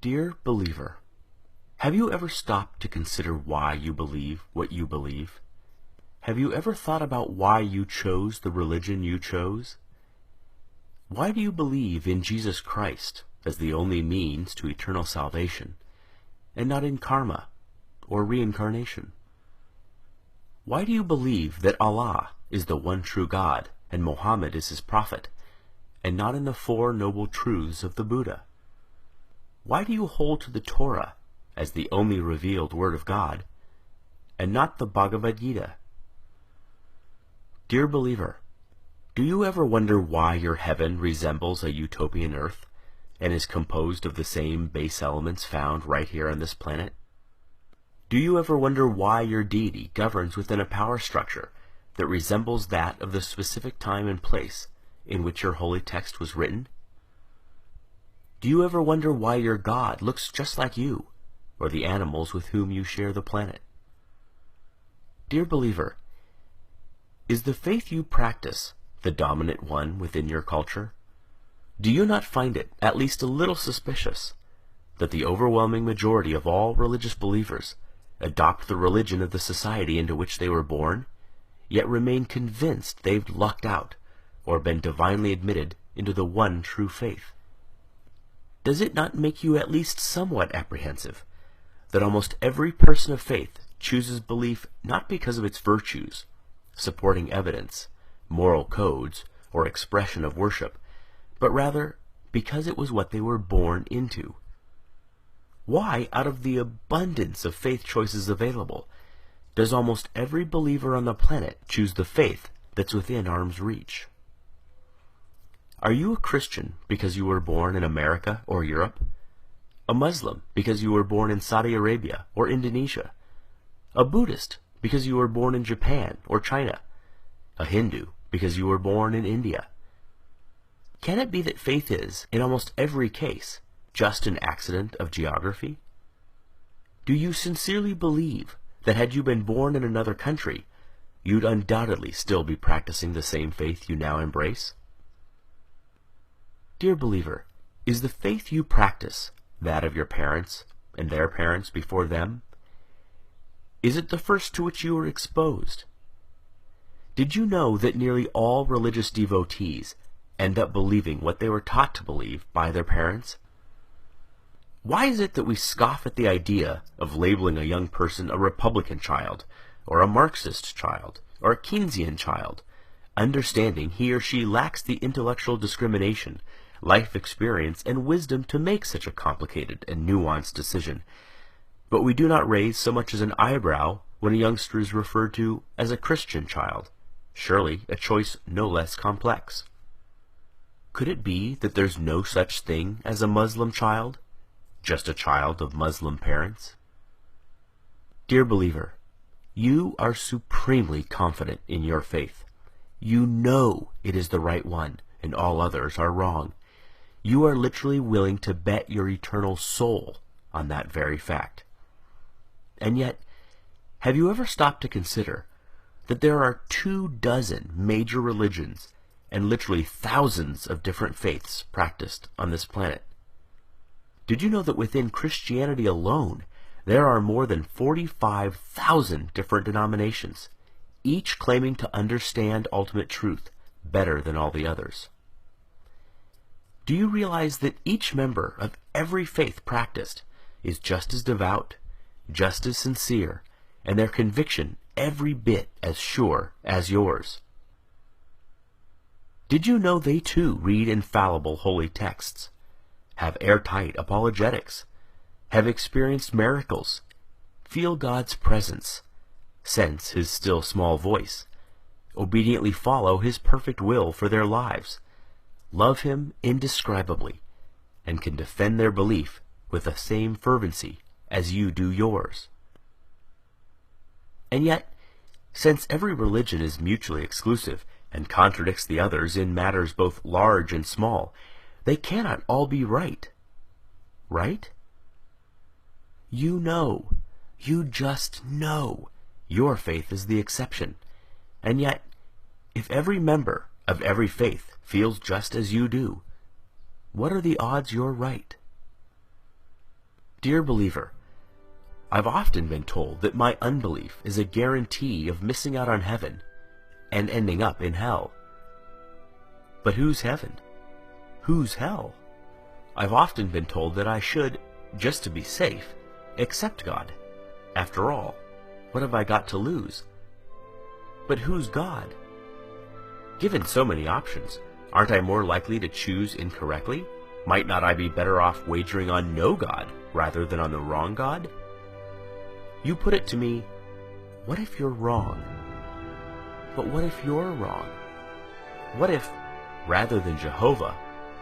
Dear believer, have you ever stopped to consider why you believe what you believe? Have you ever thought about why you chose the religion you chose? Why do you believe in Jesus Christ as the only means to eternal salvation, and not in karma or reincarnation? Why do you believe that Allah is the one true God and Muhammad is his prophet, and not in the Four Noble Truths of the Buddha? Why do you hold to the Torah as the only revealed word of God, and not the Bhagavad Gita? Dear believer, do you ever wonder why your heaven resembles a utopian earth, and is composed of the same base elements found right here on this planet? Do you ever wonder why your deity governs within a power structure that resembles that of the specific time and place in which your holy text was written? Do you ever wonder why your God looks just like you, or the animals with whom you share the planet? Dear believer, is the faith you practice the dominant one within your culture? Do you not find it at least a little suspicious that the overwhelming majority of all religious believers adopt the religion of the society into which they were born, yet remain convinced they've lucked out or been divinely admitted into the one true faith? Does it not make you at least somewhat apprehensive that almost every person of faith chooses belief not because of its virtues, supporting evidence, moral codes, or expression of worship, but rather because it was what they were born into? Why, out of the abundance of faith choices available, does almost every believer on the planet choose the faith that's within arm's reach? Are you a Christian because you were born in America or Europe? A Muslim because you were born in Saudi Arabia or Indonesia? A Buddhist because you were born in Japan or China? A Hindu because you were born in India? Can it be that faith is, in almost every case, just an accident of geography? Do you sincerely believe that had you been born in another country, you'd undoubtedly still be practicing the same faith you now embrace? Dear believer, is the faith you practice that of your parents and their parents before them? Is it the first to which you were exposed? Did you know that nearly all religious devotees end up believing what they were taught to believe by their parents? Why is it that we scoff at the idea of labeling a young person a Republican child, or a Marxist child, or a Keynesian child, understanding he or she lacks the intellectual discrimination, life experience, and wisdom to make such a complicated and nuanced decision, but we do not raise so much as an eyebrow when a youngster is referred to as a Christian child, surely a choice no less complex? Could it be that there's no such thing as a Muslim child, just a child of Muslim parents? Dear believer, you are supremely confident in your faith. You know it is the right one, and all others are wrong. You are literally willing to bet your eternal soul on that very fact. And yet, have you ever stopped to consider that there are 24 major religions and literally thousands of different faiths practiced on this planet? Did you know that within Christianity alone, there are more than 45,000 different denominations, each claiming to understand ultimate truth better than all the others? Do you realize that each member of every faith practiced is just as devout, just as sincere, and their conviction every bit as sure as yours? Did you know they too read infallible holy texts, have airtight apologetics, have experienced miracles, feel God's presence, sense his still small voice, obediently follow his perfect will for their lives, love him indescribably, and can defend their belief with the same fervency as you do yours? And yet, since every religion is mutually exclusive and contradicts the others in matters both large and small, they cannot all be right. Right? You know, you just know, your faith is the exception. And yet, if every member of every faith feels just as you do, what are the odds you're right? Dear believer, I've often been told that my unbelief is a guarantee of missing out on heaven and ending up in hell. But whose heaven? Whose hell? I've often been told that I should, just to be safe, accept God. After all, what have I got to lose? But who's God? Given so many options, aren't I more likely to choose incorrectly? Might not I be better off wagering on no God rather than on the wrong God? You put it to me, what if you're wrong? But what if you're wrong? What if, rather than Jehovah,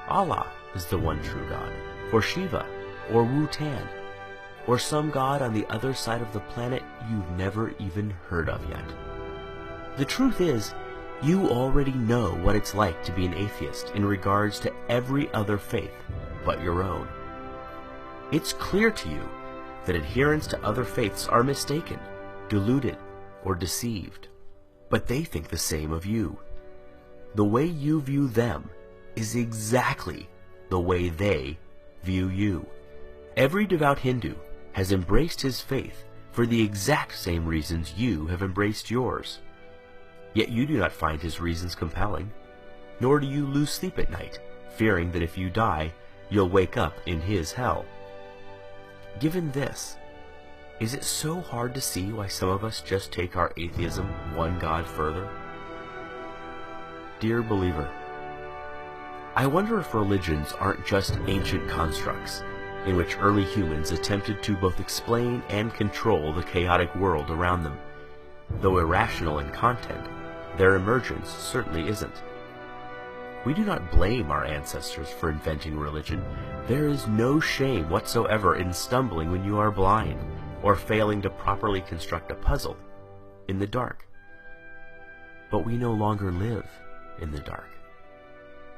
Allah is the one true God, or Shiva, or Wu-Tan, or some god on the other side of the planet you've never even heard of yet? The truth is, you already know what it's like to be an atheist in regards to every other faith but your own. It's clear to you that adherents to other faiths are mistaken, deluded, or deceived, but they think the same of you. The way you view them is exactly the way they view you. Every devout Hindu has embraced his faith for the exact same reasons you have embraced yours. Yet you do not find his reasons compelling, nor do you lose sleep at night, fearing that if you die, you'll wake up in his hell. Given this, is it so hard to see why some of us just take our atheism one God further? Dear believer, I wonder if religions aren't just ancient constructs in which early humans attempted to both explain and control the chaotic world around them. Though irrational in content, their emergence certainly isn't. We do not blame our ancestors for inventing religion. There is no shame whatsoever in stumbling when you are blind, or failing to properly construct a puzzle in the dark. But we no longer live in the dark.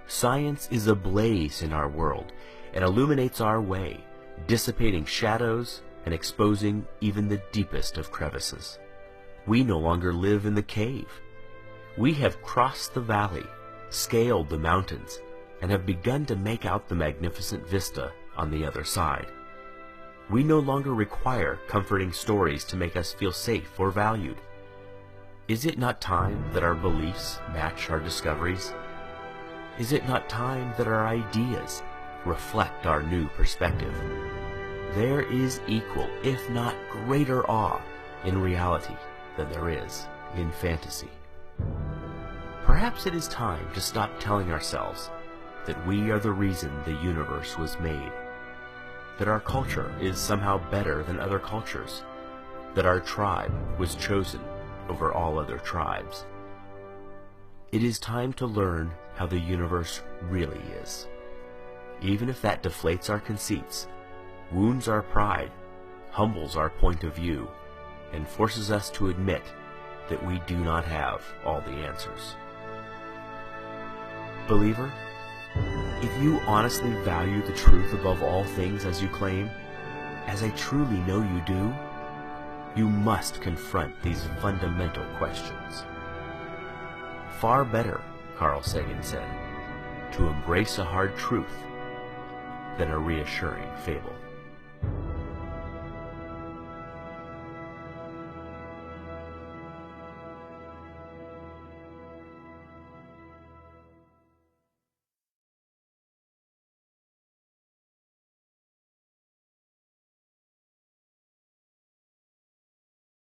Science is ablaze in our world and illuminates our way, dissipating shadows and exposing even the deepest of crevices. We no longer live in the cave. We have crossed the valley, scaled the mountains, and have begun to make out the magnificent vista on the other side. We no longer require comforting stories to make us feel safe or valued. Is it not time that our beliefs match our discoveries? Is it not time that our ideas reflect our new perspective? There is equal, if not greater awe in reality than there is in fantasy. Perhaps it is time to stop telling ourselves that we are the reason the universe was made, that our culture is somehow better than other cultures, that our tribe was chosen over all other tribes. It is time to learn how the universe really is, even if that deflates our conceits, wounds our pride, humbles our point of view, and forces us to admit that we do not have all the answers. Believer, if you honestly value the truth above all things as you claim, as I truly know you do, you must confront these fundamental questions. Far better, Carl Sagan said, to embrace a hard truth than a reassuring fable.